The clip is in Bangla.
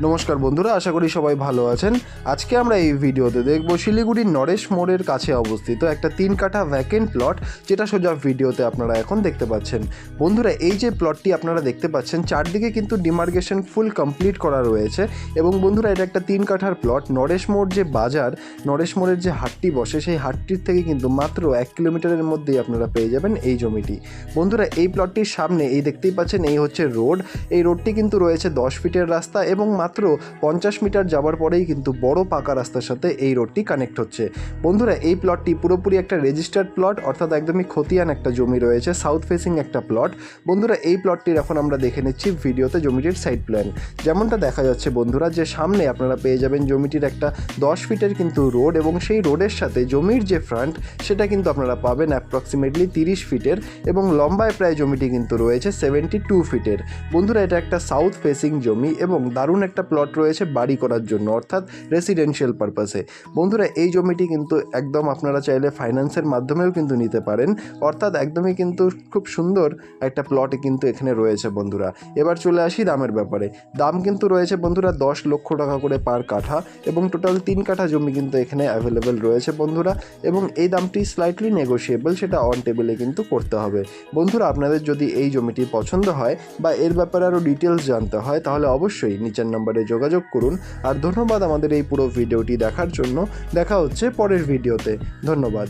নমস্কার বন্ধুরা, আশা করি সবাই ভালো আছেন। আজকে আমরা এই ভিডিওতে দেখব শিলিগুড়ির নরেশ মোড়ের কাছে অবস্থিত একটা 3 কাঠা ভ্যাকেন্ট প্লট, যেটা সোজা ভিডিওতে আপনারা এখন দেখতে পাচ্ছেন। বন্ধুরা, এই যে প্লটটি আপনারা দেখতে পাচ্ছেন, চারদিকে কিন্তু ডিমার্কেশন ফুল কমপ্লিট করা রয়েছে। এবং বন্ধুরা, এটা একটা 3 কাঠার প্লট। নরেশ মোড় যে বাজার, নরেশ মোড়ের যে হাটটি বসে, সেই হাটটির থেকে কিন্তু মাত্র 1 কিলোমিটারের মধ্যেই আপনারা পেয়ে যাবেন এই জমিটি। বন্ধুরা, এই প্লটটির সামনে এই দেখতেই পাচ্ছেন, এই হচ্ছে রোড। এই রোডটি কিন্তু রয়েছে 10 ফিটের রাস্তা এবং মাত্র 50 মিটার যাওয়ার পরেই কিন্তু বড় পাকা রাস্তার সাথে এই রোডটি কানেক্ট হচ্ছে। বন্ধুরা, এই প্লটটি পুরোপুরি একটা রেজিস্টার্ড প্লট, অর্থাৎ একদমই খতিয়ান একটা জমি রয়েছে, সাউথ ফেসিং একটা প্লট। বন্ধুরা, এই প্লটটির এখন আমরা দেখে নিচ্ছি ভিডিওতে জমিটির সাইড প্ল্যান। যেমনটা দেখা যাচ্ছে বন্ধুরা, যে সামনে আপনারা পেয়ে যাবেন জমিটির একটা 10 ফিটের কিন্তু রোড, এবং সেই রোডের সাথে জমির যে ফ্রন্ট, সেটা কিন্তু আপনারা পাবেন অ্যাপ্রক্সিমেটলি 30 ফিটের, এবং লম্বায় প্রায় জমিটি কিন্তু রয়েছে 72 ফিটের। বন্ধুরা, এটা একটা সাউথ ফেসিং জমি এবং দারুণ একটা প্লট রয়েছে বাড়ি করার জন্য, অর্থাৎ রেসিডেন্সিয়াল পারপাসে। বন্ধুরা, এই জমিটি কিন্তু একদম আপনারা চাইলে ফাইন্যান্সের মাধ্যমেও কিন্তু নিতে পারেন, অর্থাৎ একদমই কিন্তু খুব সুন্দর একটা প্লটে কিন্তু এখানে রয়েছে। বন্ধুরা, এবার চলে আসি দামের ব্যাপারে। দাম কিন্তু রয়েছে বন্ধুরা 10 লক্ষ টাকা করে পার কাঠা, এবং টোটাল 3 কাঠা জমি কিন্তু এখানে অ্যাভেলেবেল রয়েছে বন্ধুরা। এবং এই দামটি স্লাইটলি নেগোশিয়েবল, সেটা অন টেবিলে কিন্তু করতে হবে। বন্ধুরা, আপনাদের যদি এই জমিটি পছন্দ হয় বা এর ব্যাপারে আরও ডিটেলস জানতে হয়, তাহলে অবশ্যই নিচের নম্বরে যোগাযোগ করুন। আর ধন্যবাদ আমাদের এই পুরো ভিডিওটি দেখার জন্য। দেখা হচ্ছে পরের ভিডিওতে। ধন্যবাদ।